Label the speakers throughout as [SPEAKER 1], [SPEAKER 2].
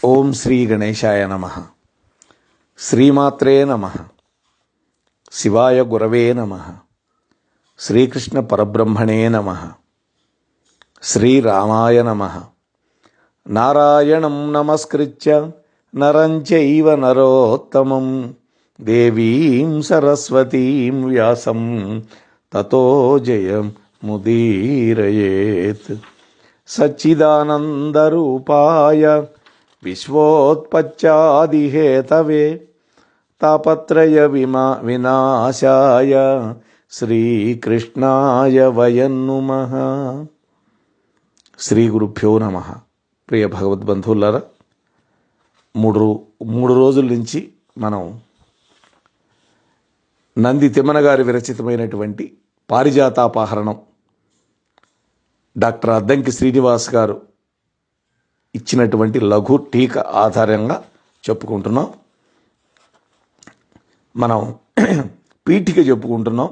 [SPEAKER 1] ఓం శ్రీ గణేశాయ నమః. శ్రీమాత్రే నమః. శివాయ గురవే నమః. శ్రీకృష్ణ పరబ్రహ్మణే నమః. శ్రీరామాయ నమః. నారాయణం నమస్కృత్య నరం చైవ నరోత్తమం దేవీం సరస్వతీం వ్యాసం తతో జయముదీరయేత్. సచ్చిదానందరూపాయ విశ్వోత్పత్యాదిహేతవే తాపత్రయ వినాశాయ శ్రీకృష్ణాయ వయం నమః. శ్రీ గురుభ్యో నమః. ప్రియ భగవద్బంధువులారా, మూడు రోజుల నుంచి మనం నంది తిమ్మన గారి విరచితమైనటువంటి పారిజాతాపహరణం డాక్టర్ అద్దంకి శ్రీనివాస్ గారు ఇచ్చినటువంటి లఘు టీక ఆధారంగా చెప్పుకుంటున్నాం. మనం పీఠిక చెప్పుకుంటున్నాం.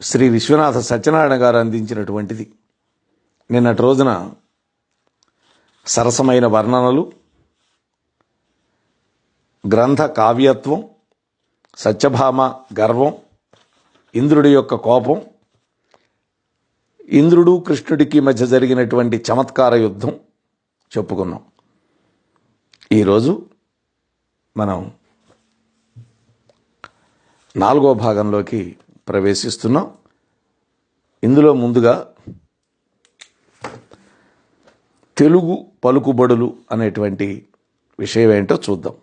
[SPEAKER 1] శ్రీ విశ్వనాథ సత్యనారాయణ గారు అందించినటువంటిది. నిన్నటి రోజున సరసమైన వర్ణనలు, గ్రంథ కావ్యత్వం, సత్యభామ గర్వం, ఇంద్రుడి యొక్క కోపం, ఇంద్రుడు కృష్ణుడికి మధ్య జరిగినటువంటి చమత్కార యుద్ధం చెప్పుకున్నాం. ఈరోజు మనం 4వ భాగంలోకి ప్రవేశిస్తున్నాం. ఇందులో ముందుగా తెలుగు పలుకుబడులు అనేటువంటి విషయం ఏంటో చూద్దాం.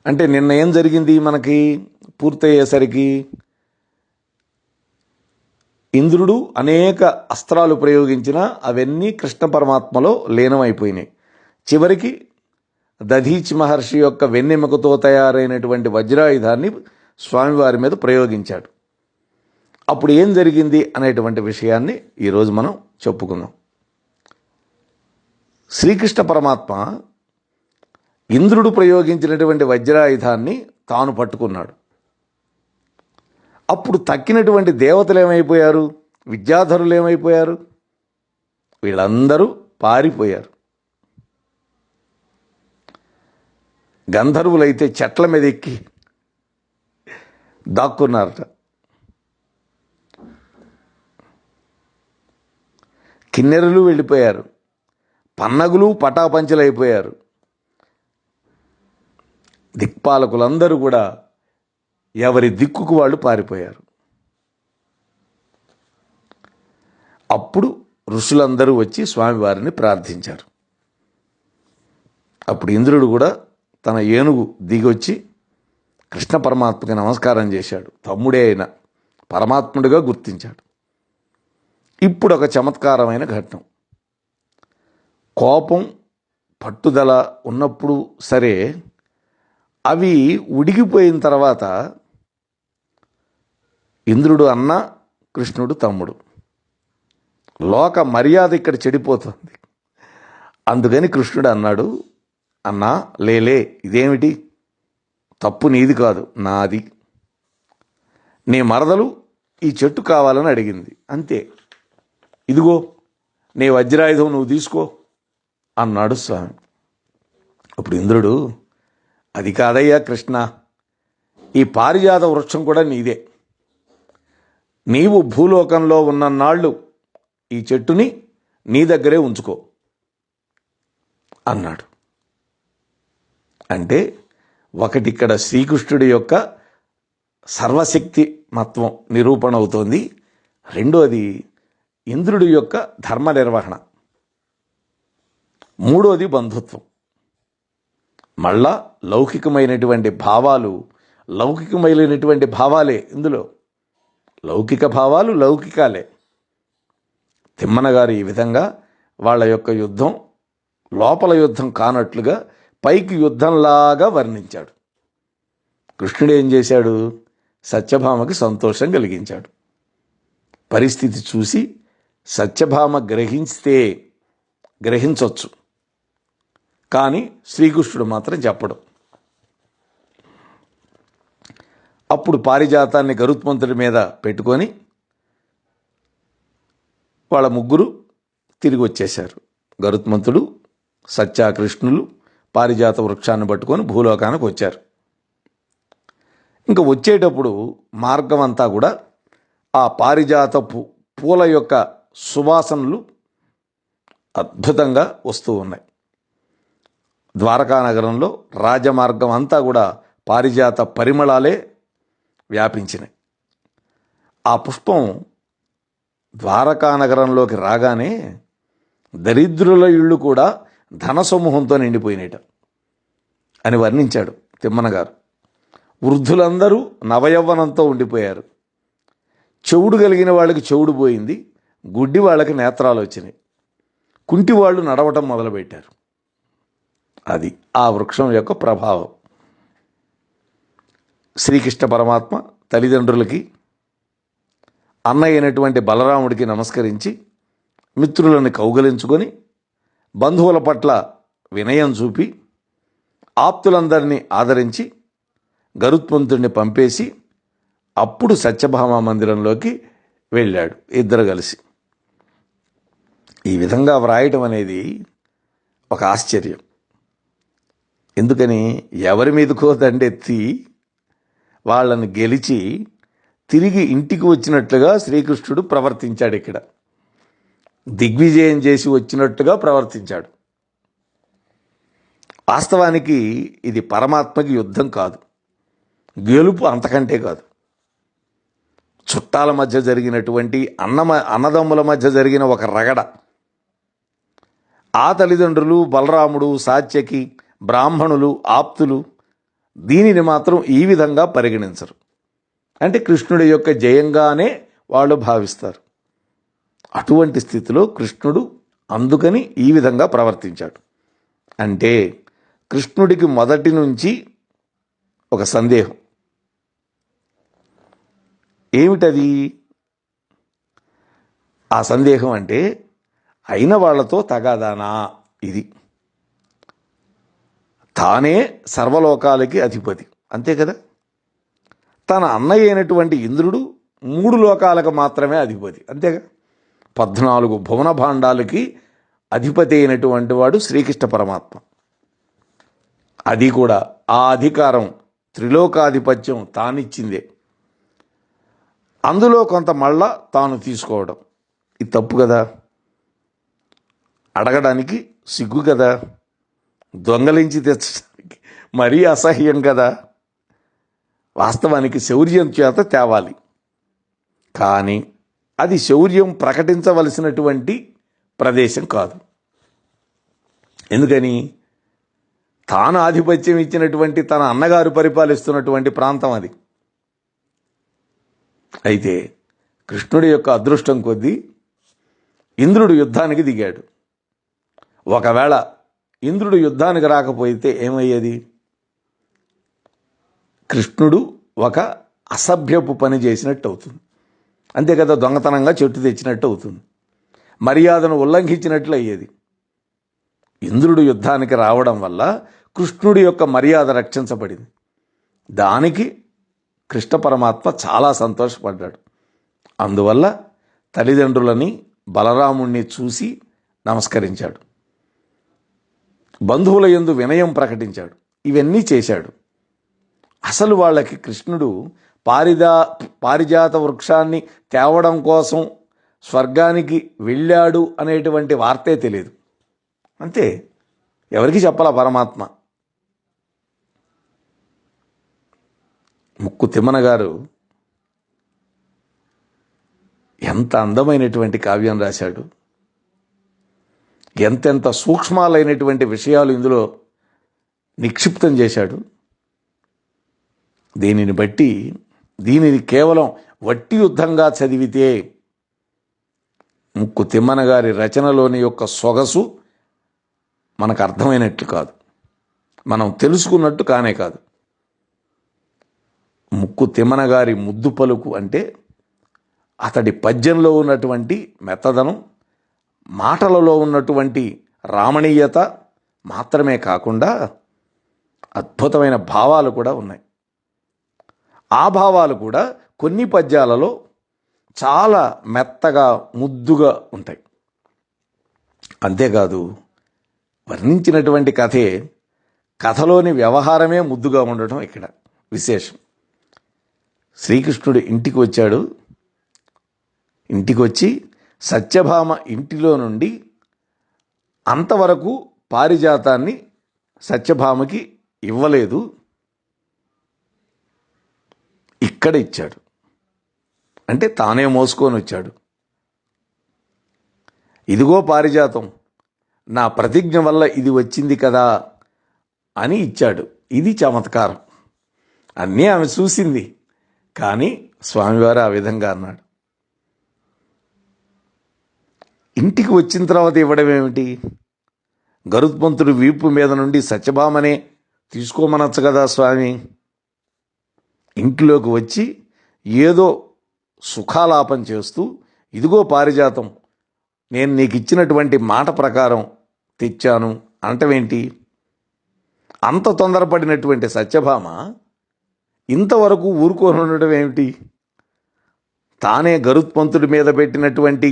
[SPEAKER 1] అంటే నిన్న ఏం జరిగింది, మనకి పూర్తయ్యేసరికి ఇంద్రుడు అనేక అస్త్రాలు ప్రయోగించినా అవన్నీ కృష్ణ పరమాత్మలో లీనమైపోయినాయి. చివరికి దధీచి మహర్షి యొక్క వెన్నెముకతో తయారైనటువంటి వజ్రాయుధాన్ని స్వామివారి మీద ప్రయోగించాడు. అప్పుడు ఏం జరిగింది అనేటువంటి విషయాన్ని ఈరోజు మనం చెప్పుకుందాం. శ్రీకృష్ణ పరమాత్మ ఇంద్రుడు ప్రయోగించినటువంటి వజ్రాయుధాన్ని తాను పట్టుకున్నాడు. అప్పుడు తక్కినటువంటి దేవతలు ఏమైపోయారు, విద్యాధరులు ఏమైపోయారు, వీళ్ళందరూ పారిపోయారు. గంధర్వులైతే చెట్ల మీద ఎక్కి దాక్కున్నారట. కిన్నెరులు వెళ్ళిపోయారు. పన్నగులు పటాపంచలైపోయారు. దిక్పాలకులందరూ కూడా ఎవరి దిక్కుకు వాళ్ళు పారిపోయారు. అప్పుడు ఋషులందరూ వచ్చి స్వామివారిని ప్రార్థించారు. అప్పుడు ఇంద్రుడు కూడా తన ఏనుగు దిగొచ్చి కృష్ణ పరమాత్మకి నమస్కారం చేశాడు. తమ్ముడే అయిన పరమాత్ముడిగా గుర్తించాడు. ఇప్పుడు ఒక చమత్కారమైన ఘట్టం. కోపం, పట్టుదల ఉన్నప్పుడు సరే, అవి ఉడిగిపోయిన తర్వాత ఇంద్రుడు అన్న, కృష్ణుడు తమ్ముడు. లోక మర్యాద ఇక్కడ చెడిపోతుంది. అందుకని కృష్ణుడు అన్నాడు, అన్నా లేలే, ఇదేమిటి, తప్పు నీది కాదు, నాది. నీ మరదలు ఈ చెట్టు కావాలని అడిగింది, అంతే. ఇదిగో నీ వజ్రాయుధం నువ్వు తీసుకో అన్నాడు స్వామి. అప్పుడు ఇంద్రుడు, అది కాదయ్యా కృష్ణ, ఈ పారిజాత వృక్షం కూడా నీదే. నీవు భూలోకంలో ఉన్నన్నాళ్ళు ఈ చెట్టుని నీ దగ్గరే ఉంచుకో అన్నాడు. అంటే ఒకటిక్కడ శ్రీకృష్ణుడి యొక్క సర్వశక్తి మత్వం నిరూపణ అవుతోంది. రెండోది ఇంద్రుడి యొక్క ధర్మ నిర్వహణ. మూడోది బంధుత్వం. మళ్ళా లౌకికమైనటువంటి భావాలే ఇందులో. లౌకిక భావాలు లౌకికాలే. తిమ్మన గారు ఈ విధంగా వాళ్ళ యొక్క యుద్ధం లోపల యుద్ధం కానట్లుగా పైకి యుద్ధంలాగా వర్ణించాడు. కృష్ణుడు ఏం చేశాడు, సత్యభామకి సంతోషం కలిగించాడు. పరిస్థితి చూసి సత్యభామ గ్రహించవచ్చు, కానీ శ్రీకృష్ణుడు మాత్రం చెప్పడు. అప్పుడు పారిజాతాన్ని గరుత్మంతుడి మీద పెట్టుకొని వాళ్ళ ముగ్గురు తిరిగి వచ్చేశారు. గరుత్మంతుడు, సత్యాకృష్ణులు పారిజాత వృక్షాన్ని పట్టుకొని భూలోకానికి వచ్చారు. ఇంకా వచ్చేటప్పుడు మార్గం అంతా కూడా ఆ పారిజాత పూల యొక్క సువాసనలు అద్భుతంగా వస్తూ ఉన్నాయి. ద్వారకా నగరంలో రాజమార్గం అంతా కూడా పారిజాత పరిమళాలే వ్యాపించినాయి. ఆ పుష్పం ద్వారకా నగరంలోకి రాగానే దరిద్రుల ఇళ్ళు కూడా ధనసమూహంతో నిండిపోయినట అని వర్ణించాడు తిమ్మన గారు. వృద్ధులందరూ నవయవ్వనంతో ఉండిపోయారు. చెవుడు కలిగిన వాళ్ళకి చెవుడు పోయింది, గుడ్డి వాళ్ళకి నేత్రాలు వచ్చినాయి, కుంటి వాళ్ళు నడవటం మొదలుపెట్టారు. అది ఆ వృక్షం యొక్క ప్రభావం. శ్రీకృష్ణ పరమాత్మ తల్లిదండ్రులకి, అన్నయ్య అయినటువంటి బలరాముడికి నమస్కరించి మిత్రులను కౌగలించుకొని బంధువుల పట్ల వినయం చూపి ఆప్తులందరినీ ఆదరించి గరుత్మంతుడిని పంపేసి అప్పుడు సత్యభామ మందిరంలోకి వెళ్ళాడు ఇద్దరు కలిసి. ఈ విధంగా వ్రాయటం అనేది ఒక ఆశ్చర్యం. ఎందుకని ఎవరి మీదకో దండెత్తి వాళ్ళని గెలిచి తిరిగి ఇంటికి వచ్చినట్లుగా శ్రీకృష్ణుడు ప్రవర్తించాడు. ఇక్కడ దిగ్విజయం చేసి వచ్చినట్టుగా ప్రవర్తించాడు. వాస్తవానికి ఇది పరమాత్మకి యుద్ధం కాదు, గెలుపు అంతకంటే కాదు. చుట్టాల మధ్య జరిగినటువంటి అన్నదమ్ముల మధ్య జరిగిన ఒక రగడ. ఆ తల్లిదండ్రులు, బలరాముడు, సాత్యకి, బ్రాహ్మణులు, ఆప్తులు దీనిని మాత్రం ఈ విధంగా పరిగణించరు. అంటే కృష్ణుడి యొక్క జయంగానే వాళ్ళు భావిస్తారు. అటువంటి స్థితిలో కృష్ణుడు అందుకని ఈ విధంగా ప్రవర్తించాడు. అంటే కృష్ణుడికి మొదటి నుంచి ఒక సందేహం. ఏమిటది? ఆ సందేహం అంటే అయిన వాళ్లతో తగాదానా? ఇది తానే సర్వలోకాలకి అధిపతి, అంతే కదా. తన అన్నయ్య అయినటువంటి ఇంద్రుడు 3 లోకాలకు మాత్రమే అధిపతి, అంతేగా. 14 భువన భాండాలకి అధిపతి అయినటువంటి వాడు శ్రీకృష్ణ పరమాత్మ. అది కూడా ఆ అధికారం త్రిలోకాధిపత్యం తానిచ్చిందే. అందులో కొంత మళ్ళా తాను తీసుకోవడం ఇది తప్పు కదా, అడగడానికి సిగ్గు కదా, దొంగలించి తెచ్చడానికి మరీ అసహ్యం కదా. వాస్తవానికి శౌర్యం చేత తేవాలి, కానీ అది శౌర్యం ప్రకటించవలసినటువంటి ప్రదేశం కాదు. ఎందుకని? తాను ఆధిపత్యం ఇచ్చినటువంటి తన అన్నగారు పరిపాలిస్తున్నటువంటి ప్రాంతం అది. అయితే కృష్ణుడి యొక్క అదృష్టం కొద్దీ ఇంద్రుడు యుద్ధానికి దిగాడు. ఒకవేళ ఇంద్రుడు యుద్ధానికి రాకపోతే ఏమయ్యేది? కృష్ణుడు ఒక అసభ్యపు పని చేసినట్టు అవుతుంది, అంతే కదా. దొంగతనంగా చెట్టు తెచ్చినట్టు అవుతుంది, మర్యాదను ఉల్లంఘించినట్లు అయ్యేది. ఇంద్రుడు యుద్ధానికి రావడం వల్ల కృష్ణుడి యొక్క మర్యాద రక్షించబడింది. దానికి కృష్ణ పరమాత్మ చాలా సంతోషపడ్డాడు. అందువల్ల తల్లిదండ్రులని, బలరాముణ్ణి చూసి నమస్కరించాడు. బంధువుల యందు వినయం ప్రకటించాడు. ఇవన్నీ చేశాడు. అసలు వాళ్ళకి కృష్ణుడు పారిజాత వృక్షాన్ని తేవడం కోసం స్వర్గానికి వెళ్ళాడు అనేటువంటి వార్తే తెలియదు, అంతే. ఎవరికి చెప్పాలా పరమాత్మ. ముక్కు తిమ్మన గారు ఎంత అందమైనటువంటి కావ్యం రాశాడు, ఎంతెంత సూక్ష్మాలైనటువంటి విషయాలు ఇందులో నిక్షిప్తం చేశాడు. దీనిని కేవలం వట్టి యుద్ధంగా చదివితే ముక్కు తిమ్మన గారి రచనలోని యొక్క సొగసు మనకు అర్థమైనట్లు కాదు, మనం తెలుసుకున్నట్టు కానే కాదు. ముక్కు తిమ్మన గారి ముద్దు పలుకు అంటే అతడి పద్యంలో ఉన్నటువంటి మెత్తదనం, మాటలలో ఉన్నటువంటి రామణీయత మాత్రమే కాకుండా అద్భుతమైన భావాలు కూడా ఉన్నాయి. ఆ భావాలు కూడా కొన్ని పద్యాలలో చాలా మెత్తగా, ముద్దుగా ఉంటాయి. అంతేకాదు వర్ణించినటువంటి కథే, కథలోని వ్యవహారమే ముద్దుగా ఉండటం ఇక్కడ విశేషం. శ్రీకృష్ణుడు ఇంటికి వచ్చాడు. ఇంటికి వచ్చి సత్యభామ ఇంటిలో నుండి అంతవరకు పారిజాతాన్ని సత్యభామకి ఇవ్వలేదు, ఇక్కడ ఇచ్చాడు. అంటే తానే మోసుకొని వచ్చాడు. ఇదిగో పారిజాతం, నా ప్రతిజ్ఞ వల్ల ఇది వచ్చింది కదా అని ఇచ్చాడు. ఇది చమత్కారం. అన్నీ ఆమె చూసింది, కానీ స్వామివారు ఆ విధంగా అన్నాడు. ఇంటికి వచ్చిన తర్వాత ఇవ్వడం ఏమిటి? గరుత్మంతుడు వీపు మీద నుండి సత్యభామనే తీసుకోమనొచ్చు కదా స్వామి. ఇంట్లోకి వచ్చి ఏదో సుఖాలాపం చేస్తూ, ఇదిగో పారిజాతం, నేను నీకు ఇచ్చినటువంటి మాట ప్రకారం తెచ్చాను అంటవేంటి? అంత తొందరపడినటువంటి సత్యభామ ఇంతవరకు ఊరుకొని ఉండడం ఏమిటి? తానే గరుత్మంతుడి మీద పెట్టినటువంటి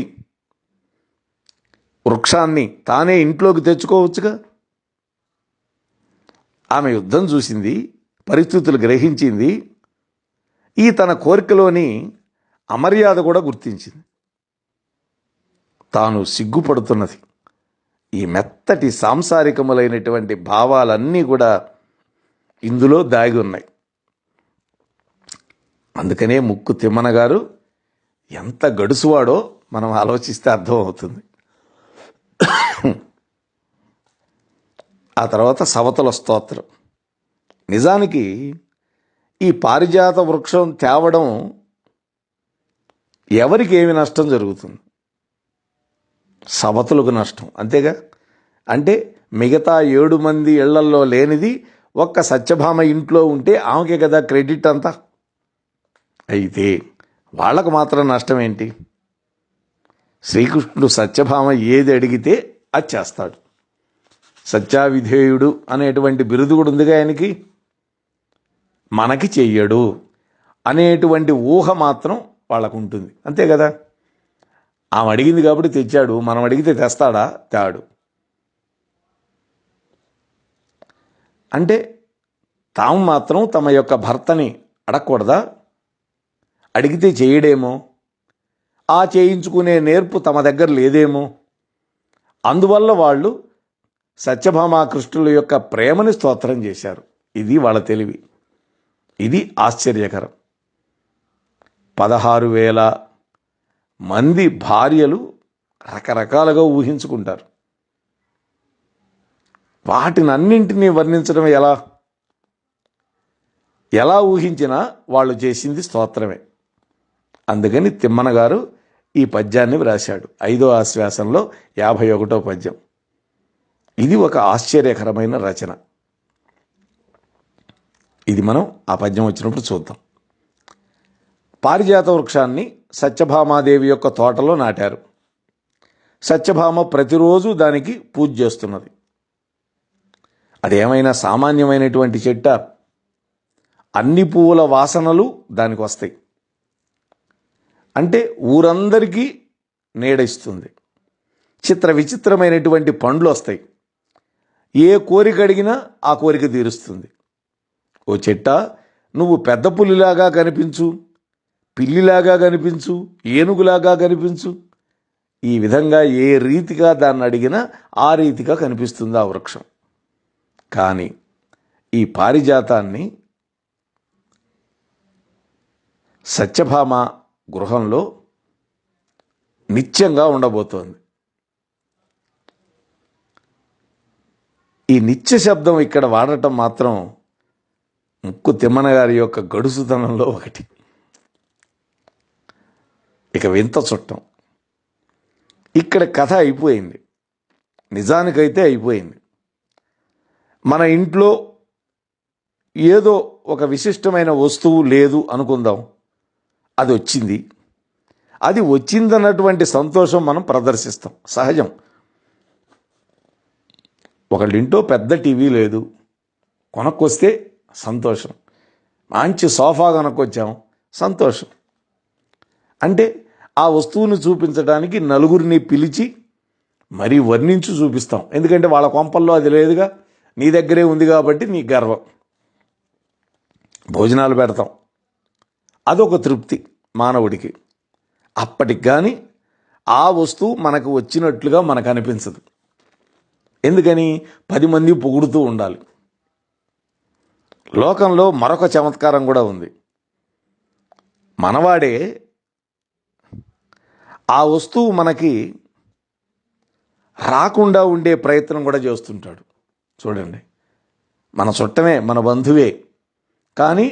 [SPEAKER 1] వృక్షాన్ని తానే ఇంట్లోకి తెచ్చుకోవచ్చుగా. ఆమె యుద్ధం చూసింది, పరిస్థితులు గ్రహించింది, ఈ తన కోరికలోని అమర్యాద కూడా గుర్తించింది. తాను సిగ్గుపడుతున్నది. ఈ మెత్తటి సాంసారికములైనటువంటి భావాలన్నీ కూడా ఇందులో దాగి ఉన్నాయి. అందుకనే ముక్కు తిమ్మన గారు ఎంత గడుసువాడో మనం ఆలోచిస్తే అర్థం అవుతుంది. ఆ తర్వాత సవతుల స్తోత్రం. నిజానికి ఈ పారిజాత వృక్షం తేవడం ఎవరికి ఏమి నష్టం జరుగుతుంది? సవతులకు నష్టం, అంతేగా. అంటే మిగతా 7 మంది ఇళ్లల్లో లేనిది ఒక్క సత్యభామ ఇంట్లో ఉంటే ఆమెకే కదా క్రెడిట్ అంతా. అయితే వాళ్ళకు మాత్రం నష్టం ఏంటి? శ్రీకృష్ణుడు సత్యభామ ఏది అడిగితే అది చేస్తాడు. సత్యావిధేయుడు అనేటువంటి బిరుదు కూడా ఉందిగా ఆయనకి. మనకి చెయ్యడు అనేటువంటి ఊహ మాత్రం వాళ్ళకు ఉంటుంది, అంతే కదా. ఆమె అడిగింది కాబట్టి తెచ్చాడు, మనం అడిగితే తెస్తాడా? తేడు. అంటే తాము మాత్రం తమ యొక్క భర్తని అడగకూడదా? అడిగితే చేయడేమో, ఆ చేయించుకునే నేర్పు తమ దగ్గర లేదేమో. అందువల్ల వాళ్ళు సత్యభామాకృష్ణుల యొక్క ప్రేమని స్తోత్రం చేశారు. ఇది వాళ్ళ తెలివి. ఇది ఆశ్చర్యకరం. 16,000 మంది భార్యలు రకరకాలుగా ఊహించుకుంటారు. వాటిని అన్నింటినీ వర్ణించడం ఎలా ఊహించినా వాళ్ళు చేసింది స్తోత్రమే. అందుకని తిమ్మన గారు ఈ పద్యాన్ని వ్రాశాడు. 5వ ఆశ్వాసంలో 51వ పద్యం. ఇది ఒక ఆశ్చర్యకరమైన రచన. ఇది మనం ఆ పద్యం వచ్చినప్పుడు చూద్దాం. పారిజాత వృక్షాన్ని సత్యభామాదేవి యొక్క తోటలో నాటారు. సత్యభామ ప్రతిరోజు దానికి పూజ చేస్తున్నది. అదేమైనా సామాన్యమైనటువంటి చెట్ట? అన్ని పువ్వుల వాసనలు దానికి వస్తాయి. అంటే ఊరందరికీ నీడ ఇస్తుంది. చిత్ర విచిత్రమైనటువంటి పండ్లు వస్తాయి. ఏ కోరిక అడిగినా ఆ కోరిక తీరుస్తుంది. ఓ చెట్ట, నువ్వు పెద్ద పులిలాగా కనిపించు, పిల్లిలాగా కనిపించు, ఏనుగులాగా కనిపించు, ఈ విధంగా ఏ రీతిగా దాన్ని అడిగినా ఆ రీతిగా కనిపిస్తుంది ఆ వృక్షం. కానీ ఈ పారిజాతాన్ని సత్యభామ గృహంలో నిత్యంగా ఉండబోతోంది. ఈ నిత్య శబ్దం ఇక్కడ వాడటం మాత్రం ముక్కు తిమ్మన గారి యొక్క గడుసుతనంలో ఒకటి. ఇక వింత చుట్టం. ఇక్కడ కథ అయిపోయింది. నిజానికైతే అయిపోయింది. మన ఇంట్లో ఏదో ఒక విశిష్టమైన వస్తువు లేదు అనుకుందాం, అది వచ్చింది. అది వచ్చిందన్నటువంటి సంతోషం మనం ప్రదర్శిస్తాం, సహజం. ఒకళ్ళింటో పెద్ద టీవీ లేదు, కొనుక్కొస్తే సంతోషం. మంచి సోఫా కొనుక్కొచ్చాం, సంతోషం. అంటే ఆ వస్తువును చూపించడానికి నలుగురిని పిలిచి మరీ వర్ణించి చూపిస్తాం. ఎందుకంటే వాళ్ళ కొంపల్లో అది లేదుగా, నీ దగ్గరే ఉంది కాబట్టి నీ గర్వం. భోజనాలు పెడతాం, అదొక తృప్తి మానవుడికి. అప్పటికి కానీ ఆ వస్తువు మనకు వచ్చినట్లుగా మనకు అనిపించదు. ఎందుకని? 10 మంది పొగుడుతూ ఉండాలి. లోకంలో మరొక చమత్కారం కూడా ఉంది. మనవాడే ఆ వస్తువు మనకి రాకుండా ఉండే ప్రయత్నం కూడా చేస్తుంటాడు. చూడండి, మన చుట్టమే, మన బంధువే, కానీ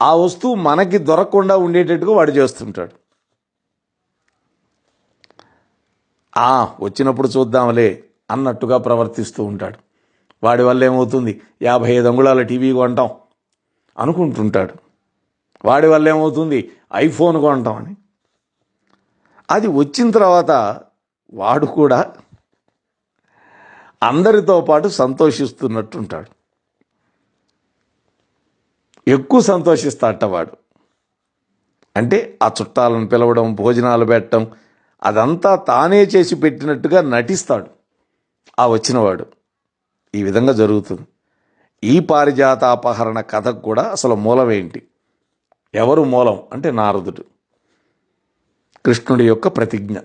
[SPEAKER 1] ఆ వస్తువు మనకి దొరకకుండా ఉండేటట్టుగా వాడు చేస్తుంటాడు. వచ్చినప్పుడు చూద్దాంలే అన్నట్టుగా ప్రవర్తిస్తూ ఉంటాడు. వాడి వల్ల ఏమవుతుంది? 55 అంగుళాల టీవీ కొంటాం అనుకుంటుంటాడు. వాడి వల్ల ఏమవుతుంది? ఐఫోన్ కొంటాం అని. అది వచ్చిన తర్వాత వాడు కూడా అందరితో పాటు సంతోషిస్తున్నట్టుంటాడు. ఎక్కువ సంతోషిస్తాడట వాడు. అంటే ఆ చుట్టాలను పిలవడం, భోజనాలు పెట్టడం, అదంతా తానే చేసి పెట్టినట్టుగా నటిస్తాడు ఆ వచ్చినవాడు. ఈ విధంగా జరుగుతుంది. ఈ పారిజాతాపహరణ కథకు కూడా అసలు మూలం ఏంటి? ఎవరు మూలం అంటే నారదుడు. కృష్ణుడి యొక్క ప్రతిజ్ఞ.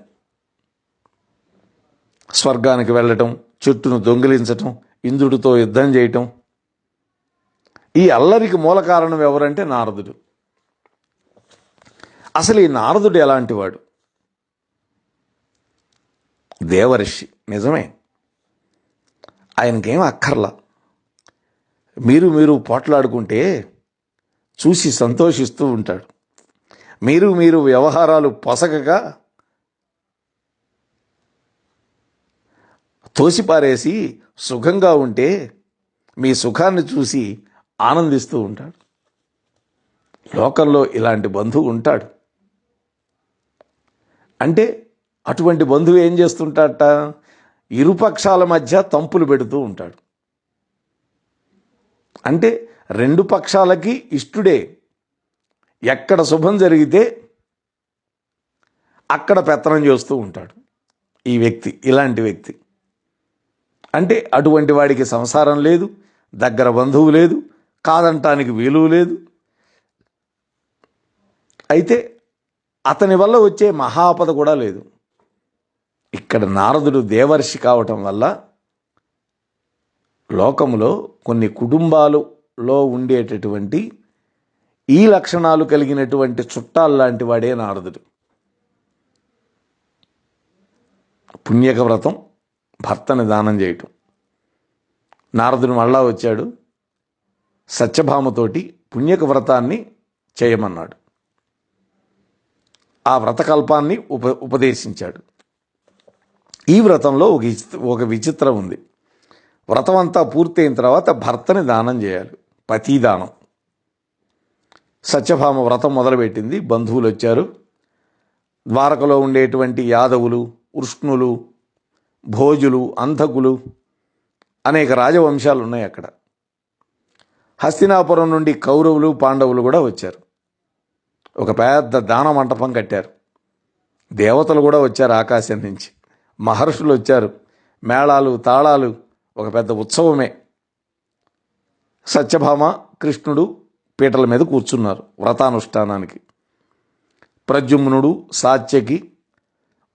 [SPEAKER 1] స్వర్గానికి వెళ్ళటం, చెట్టును దొంగిలించటం, ఇంద్రుడితో యుద్ధం చేయటం, ఈ అల్లరికి మూల కారణం ఎవరంటే నారదుడు. అసలు ఈ నారదుడు ఎలాంటివాడు? దేవర్షి, నిజమే. ఆయనకేం అక్కర్లా. మీరు పోట్లాడుకుంటే చూసి సంతోషిస్తూ ఉంటాడు. మీరు వ్యవహారాలు పొసగగా తోసిపారేసి సుఖంగా ఉంటే మీ సుఖాన్ని చూసి ఆనందిస్తూ ఉంటాడు. లోకంలో ఇలాంటి బంధువు ఉంటాడు. అంటే అటువంటి బంధువు ఏం చేస్తుంటాడట? ఇరుపక్షాల మధ్య తంపులు పెడుతూ ఉంటాడు. అంటే 2 పక్షాలకి ఇష్టుడే. ఎక్కడ శుభం జరిగితే అక్కడ పెత్తనం చేస్తూ ఉంటాడు ఈ వ్యక్తి. ఇలాంటి వ్యక్తి అంటే అటువంటి వాడికి సంసారం లేదు, దగ్గర బంధువు లేదు, కాదంటానికి వీలు లేదు. అయితే అతని వల్ల వచ్చే మహాపద కూడా లేదు. ఇక్కడ నారదుడు దేవర్షి కావటం వల్ల లోకములో కొన్ని కుటుంబాలలో ఉండేటటువంటి ఈ లక్షణాలు కలిగినటువంటి చుట్టాలు లాంటి వాడే నారదుడు. పుణ్యక వ్రతం, భర్తని దానం చేయటం. నారదుడు మళ్ళా వచ్చాడు, సత్యభామతోటి పుణ్యక వ్రతాన్ని చేయమన్నాడు. ఆ వ్రతకల్పాన్ని ఉపదేశించాడు. ఈ వ్రతంలో ఒక విచిత్రం ఉంది. వ్రతం అంతా పూర్తయిన తర్వాత భర్తని దానం చేయాలి, పతిదానం. సత్యభామ వ్రతం మొదలుపెట్టింది. బంధువులు వచ్చారు. ద్వారకలో ఉండేటువంటి యాదవులు, వృష్ణులు, భోజులు, అంధకులు, అనేక రాజవంశాలు ఉన్నాయి అక్కడ. హస్తినాపురం నుండి కౌరవులు, పాండవులు కూడా వచ్చారు. ఒక పెద్ద దాన మంటపం కట్టారు. దేవతలు కూడా వచ్చారు ఆకాశం నుంచి, మహర్షులు వచ్చారు. మేళాలు, తాళాలు, ఒక పెద్ద ఉత్సవమే. సత్యభామ, కృష్ణుడు పీటల మీద కూర్చున్నారు వ్రతానుష్ఠానానికి. ప్రద్యుమ్నుడు, సాత్యకి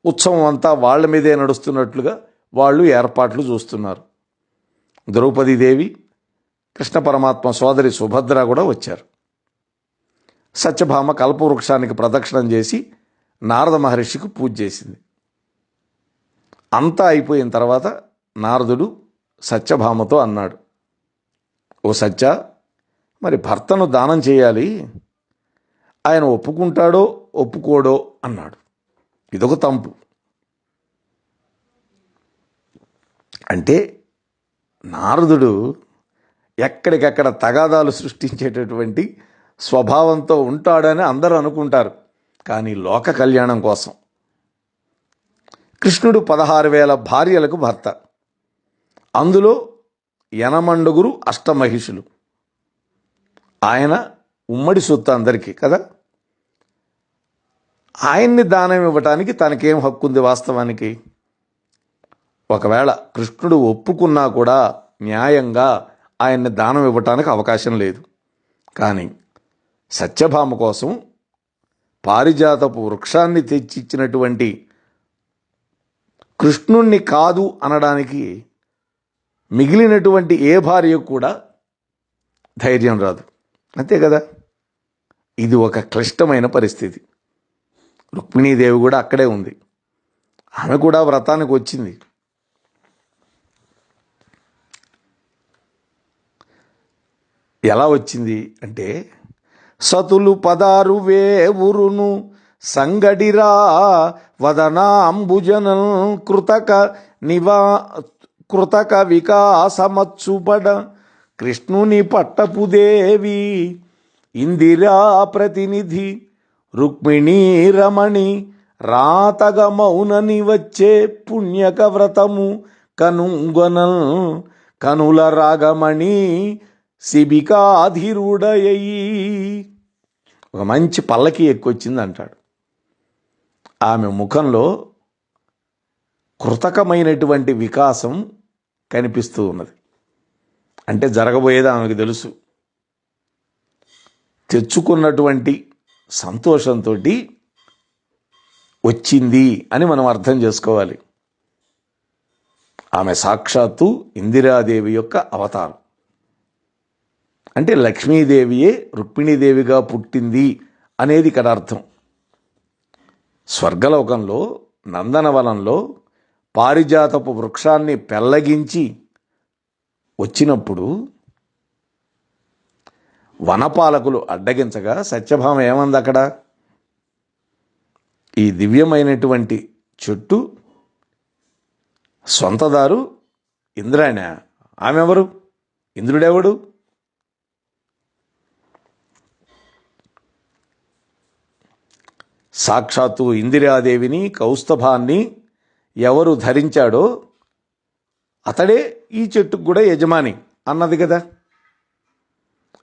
[SPEAKER 1] ఉత్సవం అంతా వాళ్ళ మీదే నడుస్తున్నట్లుగా వాళ్ళు ఏర్పాట్లు చూస్తున్నారు. ద్రౌపదీదేవి, కృష్ణ పరమాత్మ సోదరి సుభద్ర కూడా వచ్చారు. సత్యభామ కల్పవృక్షానికి ప్రదక్షిణం చేసి నారద మహర్షికి పూజ చేసింది. అంతా అయిపోయిన తర్వాత నారదుడు సత్యభామతో అన్నాడు, ఓ సత్య, మరి భర్తను దానం చేయాలి, ఆయన ఒప్పుకుంటాడో ఒప్పుకోడో అన్నాడు. ఇదొక తంపు. అంటే నారదుడు ఎక్కడికక్కడ తగాదాలు సృష్టించేటటువంటి స్వభావంతో ఉంటాడని అందరూ అనుకుంటారు. కానీ లోక కళ్యాణం కోసం. కృష్ణుడు 16,000 భార్యలకు భర్త. అందులో 80 అష్టమహిషులు. ఆయన ఉమ్మడి సొత్తు అందరికీ కదా. ఆయన్ని దానం ఇవ్వటానికి తనకేం హక్కు ఉంది వాస్తవానికి? ఒకవేళ కృష్ణుడు ఒప్పుకున్నా కూడా న్యాయంగా ఆయన్ని దానం ఇవ్వటానికి అవకాశం లేదు. కానీ సత్యభామ కోసం పారిజాతపు వృక్షాన్ని తెచ్చిచ్చినటువంటి కృష్ణుణ్ణి కాదు అనడానికి మిగిలినటువంటి ఏ భార్యకు కూడా ధైర్యం రాదు. అంతే కదా. ఇది ఒక క్లిష్టమైన పరిస్థితి. రుక్మిణీదేవి కూడా అక్కడే ఉంది. ఆమె కూడా వ్రతానికి వచ్చింది. ఎలా వచ్చింది అంటే, సతులు 16 వేవురును సంగడిరా వదనాంబుజనం కృతక వికాసమచ్చుబడ కృష్ణుని పట్టపుదేవి ఇందిరా ప్రతినిధి రుక్మిణీ రమణి రాతగమౌనని వచ్చే పుణ్యక వ్రతము కనుల రాగమణి శిబికాధిరుడయ్యి. ఒక మంచి పల్లకి ఎక్కువచ్చింది అంటాడు. ఆమె ముఖంలో కృతకమైనటువంటి వికాసం కనిపిస్తూ ఉన్నది. అంటే జరగబోయేది ఆమెకు తెలుసు. తెచ్చుకున్నటువంటి సంతోషంతో వచ్చింది అని మనం అర్థం చేసుకోవాలి. ఆమె సాక్షాత్తు ఇందిరాదేవి యొక్క అవతారం. అంటే లక్ష్మీదేవియే రుక్మిణీదేవిగా పుట్టింది అనేది ఇక్కడ అర్థం. స్వర్గలోకంలో నందనవనంలో పారిజాతపు వృక్షాన్ని పెళ్లగించి వచ్చినప్పుడు వనపాలకులు అడ్డగించగా సత్యభామ ఏమంది అక్కడ? ఈ దివ్యమైనటువంటి చెట్టు సొంతదారు ఇంద్రాయణ. ఆమె ఎవరు? ఇంద్రుడెవడు? సాక్షాత్తు ఇందిరాదేవిని కౌస్తభాన్ని ఎవరు ధరించాడో అతడే ఈ చెట్టుకు కూడా యజమాని అన్నది కదా.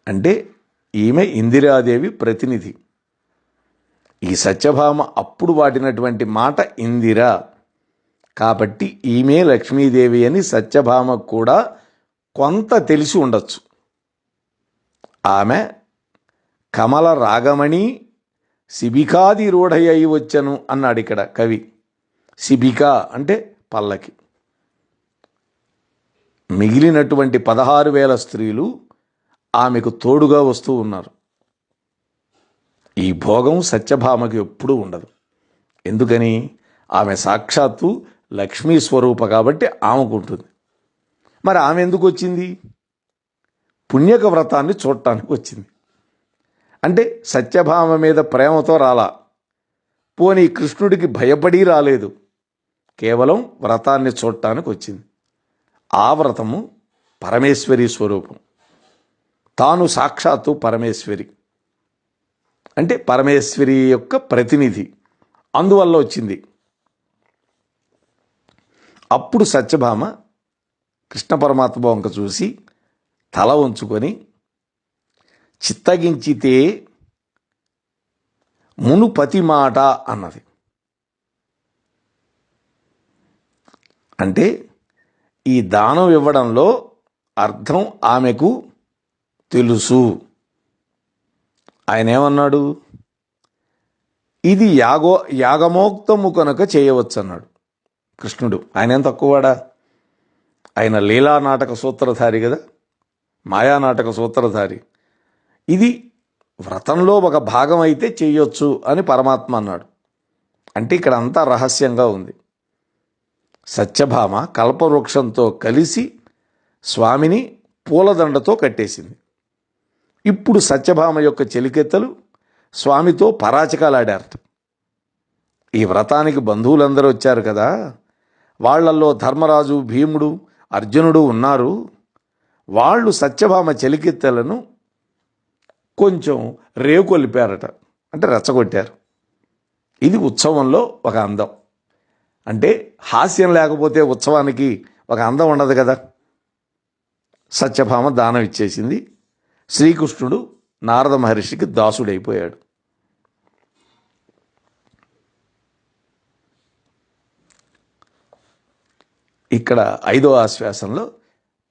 [SPEAKER 1] అంటే ఈమె ఇందిరాదేవి ప్రతినిధి. ఈ సత్యభామ అప్పుడు వాడినటువంటి మాట ఇందిర కాబట్టి ఈమె లక్ష్మీదేవి అని సత్యభామకు కూడా కొంత తెలిసి ఉండొచ్చు. ఆమె కమల రాగమణి శిబికాది రూఢయ్యి వచ్చను అన్నాడు ఇక్కడ కవి. శిబిక అంటే పల్లకి. మిగిలినటువంటి 16,000 స్త్రీలు ఆమెకు తోడుగా వస్తూ ఉన్నారు. ఈ భోగం సత్యభామకి ఎప్పుడూ ఉండదు. ఎందుకని? ఆమె సాక్షాత్తు లక్ష్మీ స్వరూప కాబట్టి ఆమెకు ఉంటుంది. మరి ఆమె ఎందుకు వచ్చింది? పుణ్యక వ్రతాన్ని చూడటానికి వచ్చింది. అంటే సత్యభామ మీద ప్రేమతో రాలా, పోనీ కృష్ణుడికి భయపడి రాలేదు, కేవలం వ్రతాన్ని చూడటానికి వచ్చింది. ఆ వ్రతము పరమేశ్వరి స్వరూపం. తాను సాక్షాత్తు పరమేశ్వరి అంటే పరమేశ్వరి యొక్క ప్రతినిధి, అందువల్ల వచ్చింది. అప్పుడు సత్యభామ కృష్ణ పరమాత్మ వంక చూసి తల ఉంచుకొని చిత్తగించితే మునుపతి మాట అన్నది. అంటే ఈ దానం ఇవ్వడంలో అర్థం ఆమెకు తెలుసు. ఆయన ఏమన్నాడు? ఇది యాగమోక్తము కనుక చేయవచ్చు అన్నాడు కృష్ణుడు. ఆయన ఏం తక్కువవాడా? ఆయన లీలా నాటక సూత్రధారి కదా, మాయానాటక సూత్రధారి. ఇది వ్రతంలో ఒక భాగం అయితే చేయొచ్చు అని పరమాత్మ అన్నాడు. అంటే ఇక్కడ అంతా రహస్యంగా ఉంది. సత్యభామ కల్పవృక్షంతో కలిసి స్వామిని పూలదండతో కట్టేసింది. ఇప్పుడు సత్యభామ యొక్క చెలికెత్తలు స్వామితో పరాచకాలాడారట. ఈ వ్రతానికి బంధువులందరూ వచ్చారు కదా, వాళ్లల్లో ధర్మరాజు, భీముడు, అర్జునుడు ఉన్నారు. వాళ్ళు సత్యభామ చెలికెత్తలను కొంచెం రేకొలిపారట, అంటే రెచ్చగొట్టారు. ఇది ఉత్సవంలో ఒక అందం. అంటే హాస్యం లేకపోతే ఉత్సవానికి ఒక అందం ఉండదు కదా. సత్యభామ దానం ఇచ్చేసింది. శ్రీకృష్ణుడు నారద మహర్షికి దాసుడైపోయాడు. ఇక్కడ 5వ ఆశ్వాసంలో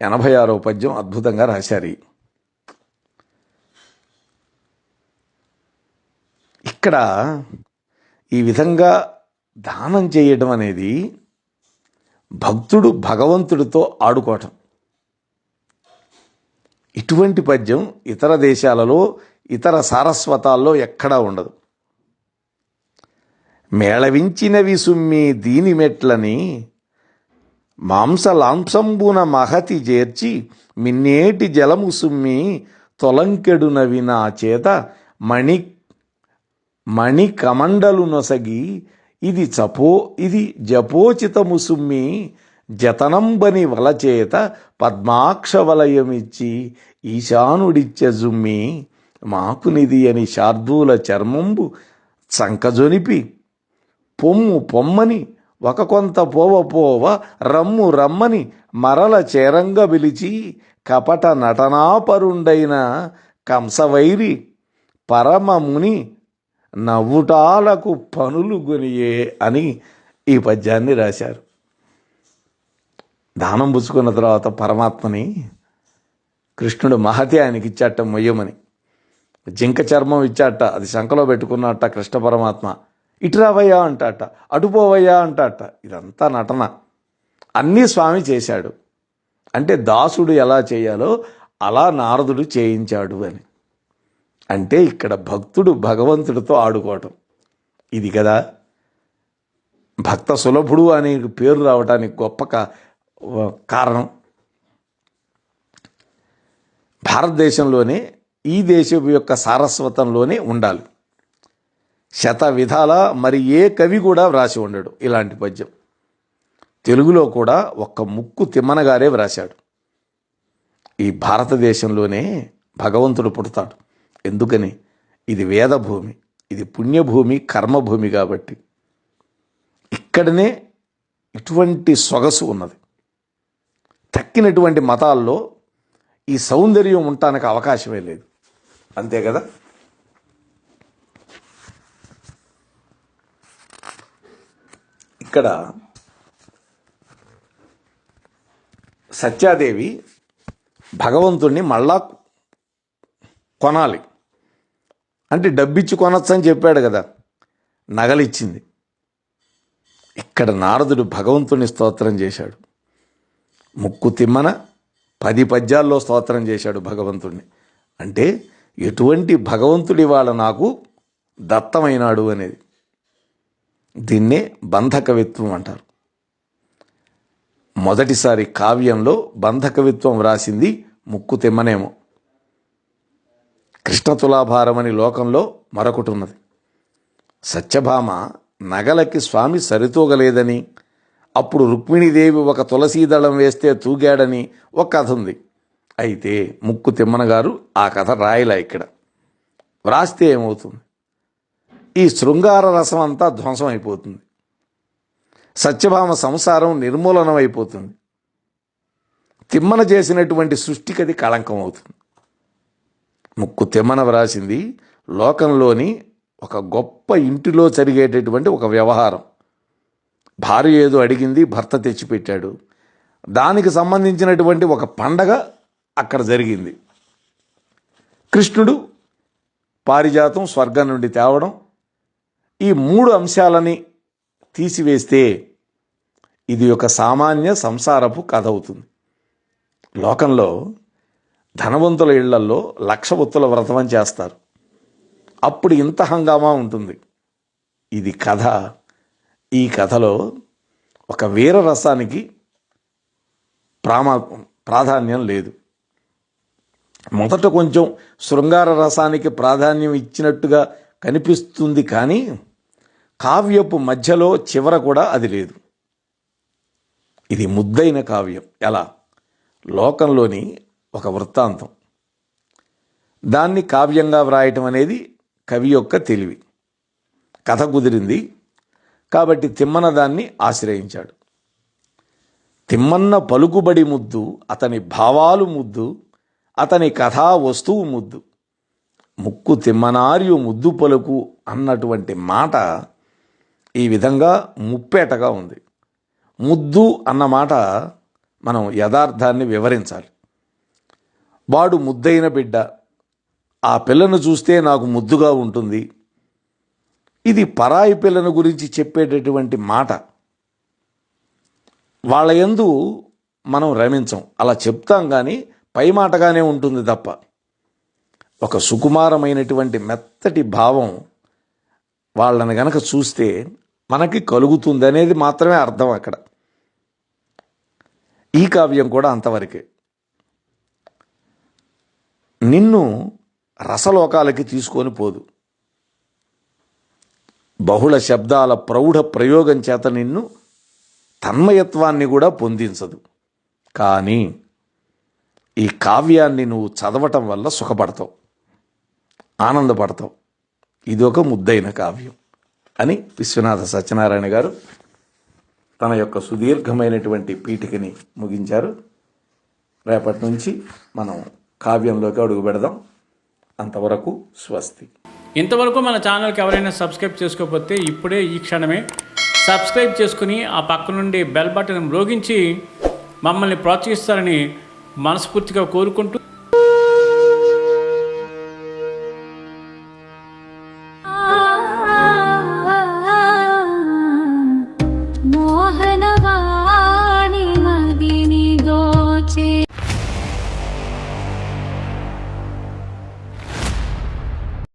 [SPEAKER 1] 86వ పద్యం అద్భుతంగా రాశారు. ఇక్కడ ఈ విధంగా దానం చేయడం అనేది భక్తుడు భగవంతుడితో ఆడుకోవటం. ఇటువంటి పద్యం ఇతర దేశాలలో, ఇతర సారస్వతాల్లో ఎక్కడా ఉండదు. మేళవించినవి సుమ్మి దీని మెట్లని మాంసలాంసంబున మహతి చేర్చి మిన్నేటి జలము సుమ్మి తొలంకెడునవి నా చేత మణి కమండలు నొసగి ఇది జపోచితము సుమ్మి జతనంబని వలచేత పద్మాక్ష వలయమిచ్చి ఈశానుడిచ్చ జుమ్మి మాకునిది అని శార్దూల చర్మంబు సంకజొనిపి పొమ్మని ఒక కొంత పోవ రమ్మని మరల చేరంగ పిలిచి కపట నటనాపరుండైన కంసవైరి పరమముని నవ్వుటాలకు పనులు గొనియే అని ఈ పద్యాన్ని రాశారు. దానం పుచ్చుకున్న తర్వాత పరమాత్మని కృష్ణుడు మహతి ఆయనకి ఇచ్చాట మొయ్యమని. జింక చర్మం ఇచ్చాట, అది శంఖలో పెట్టుకున్నట్ట కృష్ణ పరమాత్మ. ఇటురావయ్యా అంటాట, అటుపోవయ్యా అంటాట. ఇదంతా నటన, అన్నీ స్వామి చేశాడు. అంటే దాసుడు ఎలా చేయాలో అలా నారదుడు చేయించాడు అని. అంటే ఇక్కడ భక్తుడు భగవంతుడితో ఆడుకోవటం ఇది కదా భక్త సులభుడు అనే పేరు రావడానికి గొప్ప కారణం. భారతదేశంలోనే, ఈ దేశం యొక్క సారస్వతంలోనే ఉండాలి. శత విధాల మరి ఏ కవి కూడా వ్రాసి ఉండడు ఇలాంటి పద్యం. తెలుగులో కూడా ఒక్క ముక్కు తిమ్మన గారే వ్రాశాడు. ఈ భారతదేశంలోనే భగవంతుడు పుడతాడు. ఎందుకని? ఇది వేదభూమి, ఇది పుణ్యభూమి, కర్మభూమి. కాబట్టి ఇక్కడనే ఇటువంటి సొగసు ఉన్నది. తక్కినటువంటి మతాల్లో ఈ సౌందర్యం ఉండటానికి అవకాశమే లేదు. అంతే కదా? ఇక్కడ సత్యాదేవి భగవంతుణ్ణి మళ్ళా కొనాలి అంటే డబ్బిచ్చి కొనొచ్చు అని చెప్పాడు కదా, నగలిచ్చింది. ఇక్కడ నారదుడు భగవంతుని స్తోత్రం చేశాడు. ముక్కు తిమ్మన 10 పద్యాల్లో స్తోత్రం చేశాడు భగవంతుడిని. అంటే ఎటువంటి భగవంతుడి వాళ్ళ నాకు దత్తమైనాడు అనేది. దీన్నే బంధకవిత్వం అంటారు. మొదటిసారి కావ్యంలో బంధకవిత్వం వ్రాసింది ముక్కు తిమ్మనేమో. కృష్ణతులాభారం అని లోకంలో మరొకటి ఉన్నది. సత్యభామ నగలకి స్వామి సరితూగలేదని, అప్పుడు రుక్మిణీదేవి ఒక తులసీదళం వేస్తే తూగాడని ఒక కథ ఉంది. అయితే ముక్కు తిమ్మన గారు ఆ కథ రాయలే. ఇక్కడ వ్రాస్తే ఏమవుతుంది? ఈ శృంగార రసం అంతా ధ్వంసం అయిపోతుంది. సత్యభామ సంసారం నిర్మూలనం అయిపోతుంది. తిమ్మన చేసినటువంటి సృష్టికి అది కళంకం అవుతుంది. ముక్కు తిమ్మన వ్రాసింది లోకంలోని ఒక గొప్ప ఇంటిలో జరిగేటటువంటి ఒక వ్యవహారం. భార్య ఏదో అడిగింది, భర్త తెచ్చిపెట్టాడు. దానికి సంబంధించినటువంటి ఒక పండగ అక్కడ జరిగింది. కృష్ణుడు పారిజాతం స్వర్గం నుండి తేవడం, ఈ 3 అంశాలని తీసివేస్తే ఇది ఒక సామాన్య సంసారపు కథ అవుతుంది. లోకంలో ధనవంతుల ఇళ్లల్లో 1,00,000 ఒత్తుల వ్రతం అని చేస్తారు. అప్పుడు ఇంత హంగామా ఉంటుంది. ఇది కథ. ఈ కథలో ఒక వీర రసానికి ప్రాధాన్యం లేదు. మొదట కొంచెం శృంగార రసానికి ప్రాధాన్యం ఇచ్చినట్టుగా కనిపిస్తుంది, కానీ కావ్యపు మధ్యలో చివర కూడా అది లేదు. ఇది ముద్దైన కావ్యం. ఎలా? లోకంలోని ఒక వృత్తాంతం, దాన్ని కావ్యంగా వ్రాయటం అనేది కవి యొక్క తెలివి. కథ కుదిరింది కాబట్టి తిమ్మన దాన్ని ఆశ్రయించాడు. తిమ్మన్న పలుకుబడి ముద్దు, అతని భావాలు ముద్దు, అతని కథా వస్తువు ముద్దు. ముక్కు తిమ్మనార్యు ముద్దు పలుకు అన్నటువంటి మాట ఈ విధంగా ముప్పేటగా ఉంది. ముద్దు అన్నమాట మనం యథార్థాన్ని వివరించాలి. వాడు ముద్దైన బిడ్డ, ఆ పిల్లను చూస్తే నాకు ముద్దుగా ఉంటుంది. ఇది పరాయి పిల్లను గురించి చెప్పేటటువంటి మాట. వాళ్ళ యందు మనం రమించం, అలా చెప్తాం కానీ పై మాటగానే ఉంటుంది తప్ప ఒక సుకుమారమైనటువంటి మెత్తటి భావం వాళ్ళని గనక చూస్తే మనకి కలుగుతుంది అనేది మాత్రమే అర్థం అక్కడ. ఈ కావ్యం కూడా అంతవరకే. నిన్ను రసలోకాలకి తీసుకొని పోదు, బహుళ శబ్దాల ప్రౌఢ ప్రయోగం చేత నిన్ను తన్మయత్వాన్ని కూడా పొందించదు. కానీ ఈ కావ్యాన్ని నువ్వు చదవటం వల్ల సుఖపడతావు, ఆనందపడతావు. ఇది ఒక ముద్దైన కావ్యం అని విశ్వనాథ సత్యనారాయణ గారు తన యొక్క సుదీర్ఘమైనటువంటి పీఠికని ముగించారు. రేపటి నుంచి మనం కావ్యంలోకి అడుగు పెడదాం. అంతవరకు స్వస్తి.
[SPEAKER 2] ఇంతవరకు మన ఛానల్కి ఎవరైనా సబ్స్క్రైబ్ చేసుకోకపోతే ఇప్పుడే ఈ క్షణమే సబ్స్క్రైబ్ చేసుకుని ఆ పక్క నుండి బెల్ బటన్ మ్రోగించి మమ్మల్ని ప్రోత్సహిస్తారని మనస్ఫూర్తిగా కోరుకుంటూ